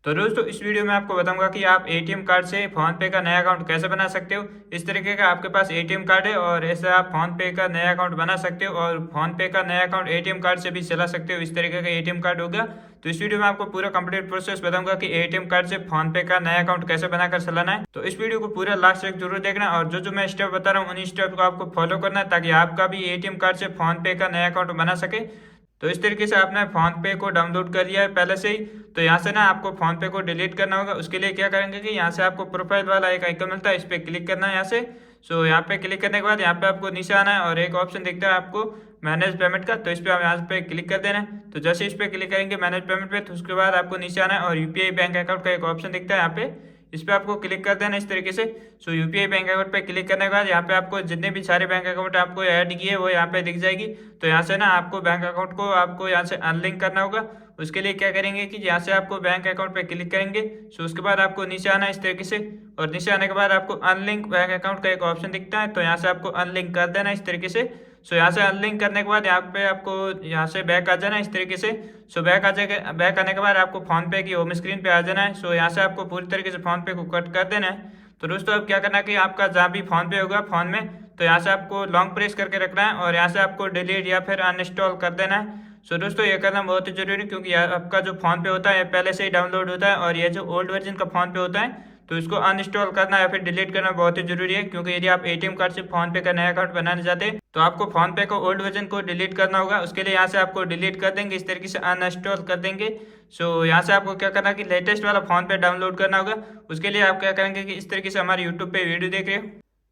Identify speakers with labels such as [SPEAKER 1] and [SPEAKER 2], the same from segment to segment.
[SPEAKER 1] तो दोस्तों इस वीडियो में आपको बताऊंगा कि आप एटीएम कार्ड से फोन पे का नया अकाउंट कैसे बना सकते हो। इस तरीके का आपके पास एटीएम कार्ड है और ऐसे आप फोन पे का नया अकाउंट बना सकते हो और फोन पे का नया अकाउंट एटीएम कार्ड से भी चला सकते हो। इस तरीके का एटीएम कार्ड होगा। तो इस वीडियो में आपको पूरा कंप्लीट प्रोसेस बताऊंगा कि एटीएम कार्ड से फोन पे का नया अकाउंट कैसे बनाकर चलाना है। तो इस वीडियो को पूरा लास्ट तक जरूर देखना और जो जो मैं स्टेप बता रहा हूँ उन्हीं स्टेप को आपको फॉलो करना है ताकि आपका भी एटीएम कार्ड से फोन पे का नया अकाउंट बना सके। तो इस तरीके से आपने फोन पे को डाउनलोड कर लिया है पहले से ही। तो यहाँ से ना आपको फोन पे को डिलीट करना होगा। उसके लिए क्या करेंगे कि यहाँ से आपको प्रोफाइल वाला एक आइकन मिलता है, इस पर क्लिक करना है यहाँ से। सो यहाँ पे क्लिक करने के बाद यहाँ पे आपको नीचे आना है और एक ऑप्शन दिखता है आपको मैनेज पेमेंट का, तो इस पर आप यहाँ पे क्लिक कर देना है। तो जैसे इस पर क्लिक करेंगे मैनेज पेमेंट पे, तो उसके बाद आपको नीचे आना है और यूपीआई बैंक अकाउंट का एक ऑप्शन दिखता है यहाँ पे, इस पर आपको क्लिक कर देना इस तरीके से। सो यूपीआई बैंक अकाउंट पे क्लिक करने के बाद यहाँ पे आपको जितने भी सारे बैंक अकाउंट आपको ऐड किए वो यहाँ पे दिख जाएगी। तो यहाँ से ना आपको बैंक अकाउंट को आपको यहाँ से अनलिंक करना होगा। उसके लिए क्या करेंगे कि यहाँ से आपको बैंक अकाउंट पे क्लिक करेंगे। सो उसके बाद आपको नीचे आना है इस तरीके से और नीचे आने के बाद आपको अनलिंक बैंक अकाउंट का एक ऑप्शन दिखता है, तो यहाँ से आपको अनलिंक कर देना इस तरीके से। सो यहाँ से अनलिंक करने के बाद यहाँ पे आपको यहाँ से बैक आ जाना इस तरीके से। सो बैक आ जाएगा, बैक आने के बाद आपको फोन पे की होम स्क्रीन पे आ जाना है। सो यहाँ से आपको पूरी तरीके से फोन पे को कट कर देना है। तो दोस्तों अब क्या करना है कि आपका जहाँ भी फोन पे होगा फोन में, तो यहाँ से आपको लॉन्ग प्रेस करके रखना है और यहाँ से आपको डिलीट या फिर अनइंस्टॉल कर देना है। सो दोस्तों ये करना बहुत ही जरूरी है क्योंकि आपका जो फोन पे होता है पहले से ही डाउनलोड होता है और ये जो ओल्ड वर्जन का फोन पे होता है तो इसको अनइंस्टॉल करना या फिर डिलीट करना बहुत ही जरूरी है। क्योंकि यदि आप एटीएम कार्ड से फोन पे का नया अकाउंट बनाने जाते हैं तो आपको फोन पे को ओल्ड वर्जन को डिलीट करना होगा। उसके लिए यहाँ से आपको डिलीट कर देंगे इस तरीके से, अनइंस्टॉल कर देंगे। सो यहाँ से आपको क्या करना है कि लेटेस्ट वाला फोन पे डाउनलोड करना होगा। उसके लिए आप क्या करेंगे कि इस तरीके से हमारे यूट्यूब पे वीडियो देख रहे हो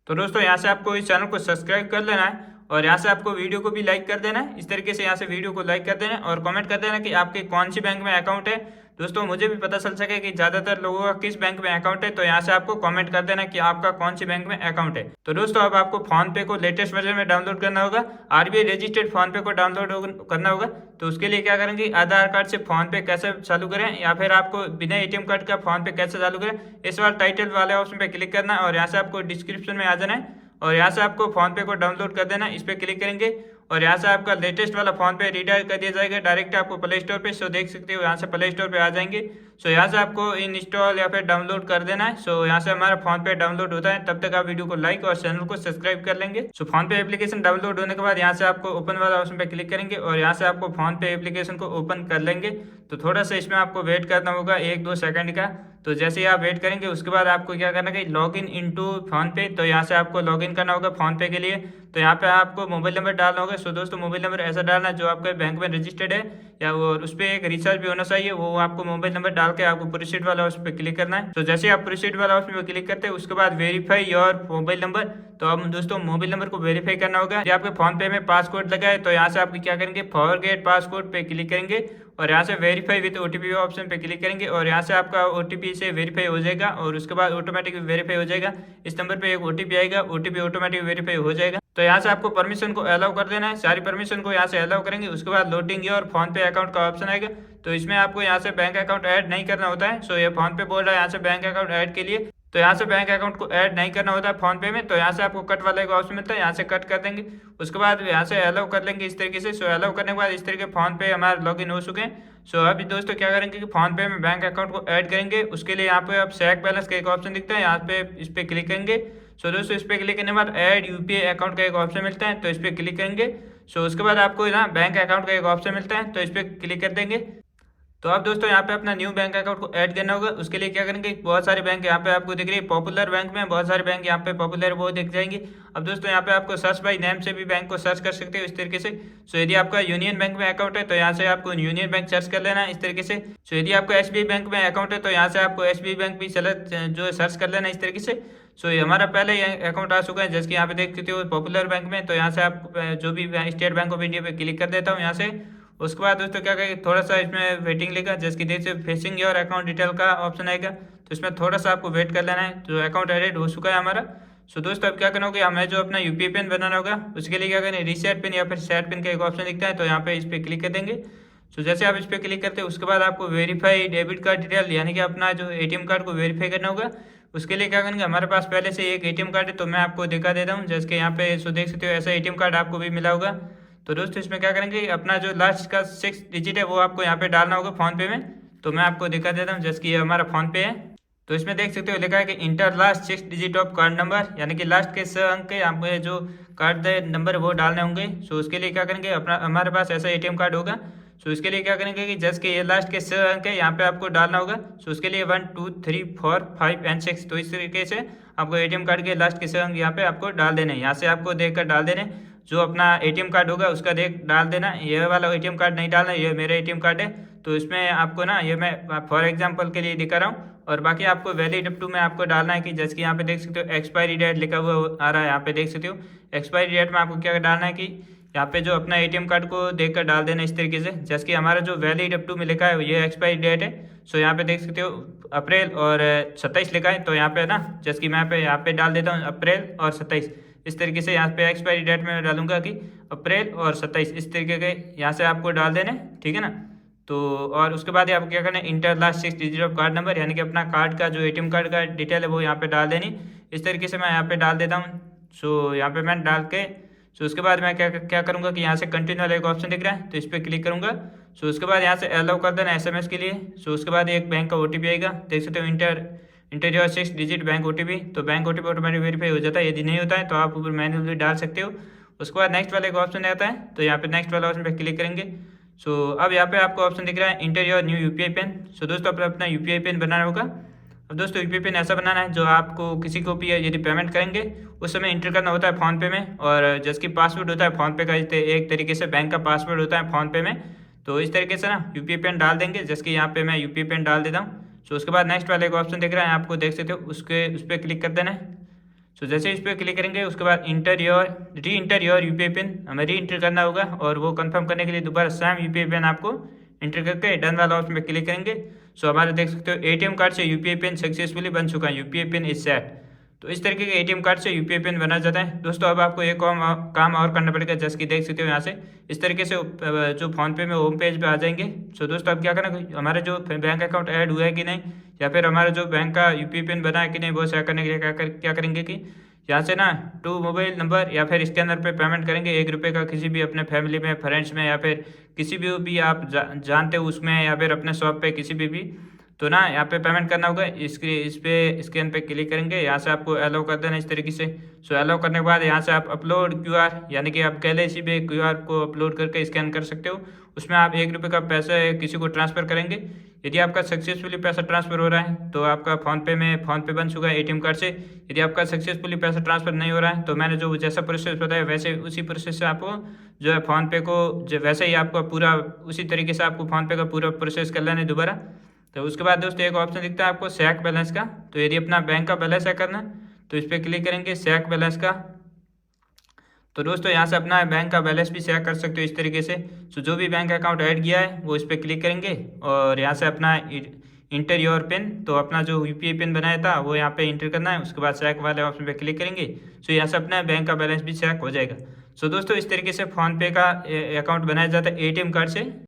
[SPEAKER 1] तो दोस्तों यहाँ से आपको इस चैनल को सब्सक्राइब कर लेना है और यहाँ से आपको वीडियो को भी लाइक कर देना है। इस तरीके से यहाँ से वीडियो को लाइक कर देना है और कमेंट कर देना कि आपके कौन सी बैंक में अकाउंट है। दोस्तों मुझे भी पता चल सके कि ज़्यादातर लोगों का किस बैंक में अकाउंट है, तो यहाँ से आपको कमेंट कर देना कि आपका कौन सी बैंक में अकाउंट है। तो दोस्तों अब आपको फोन पे को लेटेस्ट वर्जन में डाउनलोड करना होगा, आरबीआई रजिस्टर्ड फोन पे को डाउनलोड करना होगा। तो उसके लिए क्या करेंगे, आधार कार्ड से फोन पे कैसे चालू करें या फिर आपको बिना एटीएम कार्ड का फोन पे कैसे चालू करें, इस बार टाइटल वाले ऑप्शन पे क्लिक करना है और यहाँ से आपको डिस्क्रिप्शन में आ जाना है और यहाँ से आपको फोन पे को डाउनलोड कर देना है। इस पर क्लिक करेंगे और यहाँ से आपका लेटेस्ट वाला फोन पे रिडायरेक्ट कर दिया जाएगा डायरेक्ट आपको प्ले स्टोर पे। सो देख सकते हो यहाँ से प्ले स्टोर पे आ जाएंगे। सो यहाँ से आपको इंस्टॉल या फिर डाउनलोड कर देना है। सो यहाँ से हमारा फोन पे डाउनलोड होता है, तब तक आप वीडियो को लाइक और चैनल को सब्सक्राइब कर लेंगे। सो फोन पे एप्लीकेशन डाउनलोड होने के बाद यहाँ से आपको ओपन वाला ऑप्शन पे क्लिक करेंगे और यहाँ से आपको फोन पे एप्लीकेशन को ओपन कर लेंगे। तो थोड़ा सा इसमें आपको वेट करना होगा 1-2 सेकंड का। तो जैसे ही आप वेट करेंगे उसके बाद आपको क्या करना है, लॉग इन इंटू फोन पे। तो यहाँ से आपको लॉग इन करना होगा फोन पे के लिए। तो यहाँ पे आपको मोबाइल नंबर डालना होगा। सो दोस्तों मोबाइल नंबर ऐसा डालना है जो आपके बैंक में रजिस्टर्ड है या वो उस पर एक रिचार्ज भी होना चाहिए, वो आपको मोबाइल नंबर डाल के आपको प्रोसीड वाला उस पर क्लिक करना है। तो जैसे आप प्रोसीड वाला ऑप्शन पे क्लिक करते हैं उसके बाद वेरीफाई योर मोबाइल नंबर। तो अब दोस्तों मोबाइल नंबर को वेरीफाई करना होगा। जब आपके फोन पे में पासकोड लगा है तो यहाँ से आप क्या करेंगे, फॉरगेट पासकोड पे क्लिक करेंगे और यहाँ से वेरीफाई विद ओटीपी ऑप्शन पे क्लिक करेंगे और यहाँ से आपका ओटीपी से वेरीफाई हो जाएगा और उसके बाद ऑटोमेटिक वेरीफाई हो जाएगा। इस नंबर पे एक ओटीपी आएगा, ओटीपी ऑटोमेटिक वेरीफाई हो जाएगा। तो यहाँ से आपको परमिशन को अलाउ कर देना है, सारी परमिशन को यहाँ से अलाउ करेंगे। उसके बाद लोडिंग योर फोन पे अकाउंट का ऑप्शन आएगा। तो इसमें आपको यहाँ से बैंक अकाउंट ऐड नहीं करना होता है। सो ये फोन पे बोल रहा है यहाँ से बैंक अकाउंट ऐड के लिए, तो यहाँ से बैंक अकाउंट को ऐड नहीं करना होता है फोन पे में। तो यहाँ से आपको कट वाले का ऑप्शन मिलता है, यहाँ से कट कर देंगे। उसके बाद यहाँ से अलाउ कर लेंगे इस तरीके से। सो अलाउ करने के बाद इस तरीके फोन पे हमारे लॉगिन हो चुके हैं। सो अभी दोस्तों क्या करेंगे कि फोन पे में बैंक अकाउंट को ऐड करेंगे। उसके लिए यहाँ पे आप चेक बैलेंस का एक ऑप्शन दिखता है, यहाँ पे इस पर क्लिक करेंगे। सो दोस्तों इस पर क्लिक करने के बाद ऐड यूपीआई अकाउंट का एक ऑप्शन मिलता है, तो इस पर क्लिक करेंगे। सो उसके बाद आपको ना बैंक अकाउंट का एक ऑप्शन मिलता है, तो इस पर क्लिक कर देंगे। तो अब दोस्तों यहाँ पे अपना न्यू बैंक अकाउंट को ऐड करना होगा। उसके लिए क्या करेंगे, बहुत सारे बैंक यहाँ पे आपको दिख रही है, पॉपुलर बैंक में बहुत सारे बैंक यहाँ पे पॉपुलर वो दिख जाएंगे। अब दोस्तों यहाँ पे आपको सर्च बाय नेम से भी बैंक को सर्च कर सकते हो इस तरीके से। सो यदि आपका यूनियन बैंक में अकाउंट है तो यहाँ से आपको यूनियन बैंक सर्च कर लेना है इस तरीके से। सो यदि आपका एसबीआई बैंक में अकाउंट है तो यहाँ से आपको एसबीआई बैंक भी जो सर्च कर लेना इस तरीके से। सो ये हमारा पहले अकाउंट आ चुका है जैसे कि यहाँ पे देख सकते हो पॉपुलर बैंक में। तो यहाँ से आप जो भी स्टेट बैंक ऑफ इंडिया पे क्लिक कर देता हूँ यहाँ से। उसके बाद दोस्तों क्या करेंगे, थोड़ा सा इसमें वेटिंग लेगा जैसे कि देखिए फेसिंग योर अकाउंट डिटेल का ऑप्शन आएगा, तो इसमें थोड़ा सा आपको वेट कर लेना है। तो अकाउंट एडेड हो चुका है हमारा। सो दोस्तों अब क्या करना होगा, हमें जो अपना यूपीआई पिन बनाना होगा उसके लिए क्या करें, रीसेट पिन या फिर सेट पिन का एक ऑप्शन दिखता है, तो यहाँ पे इस पर क्लिक कर देंगे। सो जैसे आप इस पर क्लिक करते हैं उसके बाद आपको वेरीफाई डेबिट कार्ड डिटेल यानी कि अपना जो एटीएम कार्ड को वेरीफाई करना होगा। उसके लिए क्या करेंगे, हमारे पास पहले से एक एटीएम कार्ड है तो मैं आपको दिखा देता हूँ जैसे कि यहाँ पे। सो देख सकते हो ऐसा एटीएम कार्ड आपको भी मिला होगा। तो दोस्तों इसमें क्या करेंगे, अपना जो लास्ट का 6 डिजिट है वो आपको यहाँ पे डालना होगा फोन पे में। तो मैं आपको दिखा देता हूँ। जैसे कि ये हमारा फ़ोनपे है, तो इसमें देख सकते हो लिखा है कि inter last 6 digit of card number, यानी कि लास्ट के 6 अंक के आपको जो कार्ड नंबर वो डालने होंगे। सो उसके लिए क्या करेंगे, अपना हमारे पास ऐसा एटीएम कार्ड होगा। सो इसके लिए क्या करेंगे कि जस्ट के ये लास्ट के 6 अंक है, यहाँ पे आपको डालना होगा। सो उसके लिए 1 2 3 4 5 एंड 6, तो इस तरीके से आपको एटीएम कार्ड के लास्ट के 6 अंक यहाँ पे आपको डाल देने। यहाँ से आपको देख कर डाल देने, जो अपना एटीएम कार्ड होगा उसका देख डाल देना। ये वाला एटीएम कार्ड नहीं डालना, ये मेरा एटीएम कार्ड है। तो इसमें आपको ना, ये मैं फॉर एग्जांपल के लिए दिखा रहा हूँ। और बाकी आपको वैलिड अप टू में आपको डालना है कि जैसे कि यहाँ पे देख सकते हो एक्सपायरी डेट लिखा हुआ आ रहा है, यहाँ पे देख सकते हो। एक्सपायरी डेट में आपको क्या डालना है कि यहाँ पे जो अपना एटीएम कार्ड को देख कर डाल देना इस तरीके से। जैसे कि हमारा जो वैलिड अप टू में लिखा है ये एक्सपायरी डेट है। सो यहाँ पे देख सकते हो अप्रैल और 27 लिखा है, तो यहाँ पे ना जैसे कि मैं यहाँ पे डाल देता हूँ अप्रैल और 27। इस तरीके से यहाँ पे एक्सपायरी डेट में डालूंगा कि अप्रैल और 27, इस तरीके के यहाँ से आपको डाल देने, ठीक है ना। तो और उसके बाद आपको क्या करना है, inter last 6 digit of card number, यानी कि अपना कार्ड का जो एटीएम कार्ड का डिटेल है वो यहाँ पे डाल देनी। इस तरीके से मैं यहाँ पे डाल देता हूँ। सो यहाँ पे मैं डाल के सो उसके बाद मैं क्या क्या करूँगा कि यहाँ से कंटिन्यू वाला एक ऑप्शन दिख रहा है, तो इस पर क्लिक करूँगा। सो उसके बाद यहाँ से अलाउ कर देना एसएमएस के लिए। सो उसके बाद एक बैंक का ओटीपी आएगा, देख सकते हो inter your 6 digit bank OTP. तो बैंक ओटीपी ऑटोमेटिक वेरीफाई हो जाता है, यदि नहीं होता है तो आप ऊपर मैन्युअली डाल सकते हो। उसके बाद नेक्स्ट वाला एक ऑप्शन आता है, तो यहाँ पे नेक्स्ट वाला ऑप्शन पे क्लिक करेंगे। सो अब यहाँ पे आपको ऑप्शन दिख रहा है enter your new UPI PIN. So दोस्तों अपना यूपीआई पिन बनाना होगा। अब दोस्तों यूपीआई पिन ऐसा बनाना है जो आपको किसी को भी यदि पेमेंट करेंगे उस समय इंटर करना होता है फ़ोनपे में। और जैसे कि पासवर्ड होता है फ़ोनपे का, एक तरीके से बैंक का पासवर्ड होता है फ़ोनपे में। तो इस तरीके से ना यूपीआई पिन डाल देंगे, जैसे कि यहाँ पे मैं यूपीआई पिन डाल देता हूँ। सो उसके बाद नेक्स्ट वाला एक ऑप्शन दिख रहा है आपको, देख सकते हो, उस पर क्लिक कर देना है। सो जैसे इस पर क्लिक करेंगे उसके बाद री इंटर योर यूपीआई पिन हमें री इंटर करना होगा। और वो कंफर्म करने के लिए दोबारा सेम यूपीआई पिन आपको इंटर करके डन वाला ऑप्शन पे क्लिक करेंगे। सो हमारे देख सकते हो एटीएम कार्ड से यूपीआई पिन सक्सेसफुली बन चुका है, यूपीआई पिन इज सेट। तो इस तरीके के एटीएम कार्ड से यूपीआई पिन बना जाता है। दोस्तों अब आपको एक काम और करना पड़ेगा, जैसे कि देख सकते हो यहाँ से इस तरीके से जो फ़ोनपे में होम पेज पे आ जाएंगे। सो दोस्तों अब क्या करना, हमारा जो बैंक अकाउंट ऐड हुआ है कि नहीं, या फिर हमारा जो बैंक का यूपीआई पिन बना है कि नहीं, वो चेक करने के लिए क्या करेंगे कि यहाँ से ना टू मोबाइल नंबर या फिर स्कैनर पे पेमेंट करेंगे 1 रुपये का, किसी भी अपने फैमिली में, फ्रेंड्स में, या फिर किसी भी आप जानते हो उसमें, या फिर अपने शॉप पे किसी भी तो ना यहाँ पे पेमेंट करना होगा। इस पे स्कैन पे क्लिक करेंगे, यहाँ से आपको अलाउ कर देना इस तरीके से। सो अलाउ करने के बाद यहाँ से आप अपलोड क्यूआर, यानी कि आप KYC पे क्यूआर को अपलोड करके स्कैन कर सकते हो। उसमें आप 1 रुपये का पैसा किसी को ट्रांसफ़र करेंगे। यदि आपका सक्सेसफुली पैसा ट्रांसफ़र हो रहा है तो आपका फ़ोनपे बन चुका है एटीएम कार्ड से। यदि आपका सक्सेसफुली पैसा ट्रांसफ़र नहीं हो रहा है तो मैंने जो जैसा प्रोसेस बताया वैसे उसी प्रोसेस से आपको जो है फ़ोनपे को जो वैसे ही आपको पूरा उसी तरीके से आपको फ़ोनपे का पूरा प्रोसेस कर लेना है दोबारा। तो उसके बाद दोस्तों एक ऑप्शन दिखता है आपको चेक बैलेंस का। तो यदि अपना बैंक का बैलेंस चेक करना तो इस पर क्लिक करेंगे चेक बैलेंस का। तो दोस्तों यहाँ से अपना बैंक का बैलेंस भी चेक कर सकते हो इस तरीके से। सो जो भी बैंक अकाउंट ऐड किया है वो इस पर क्लिक करेंगे और यहाँ से अपना इंटर योर पिन, तो अपना जो यूपीआई पिन बनाया था वो यहाँ पे इंटर करना है। उसके बाद चेक वाले ऑप्शन पे क्लिक करेंगे। सो यहाँ से अपना बैंक का बैलेंस भी चेक हो जाएगा। सो दोस्तों इस तरीके से फ़ोनपे का अकाउंट बनाया जाता है एटीएम कार्ड से।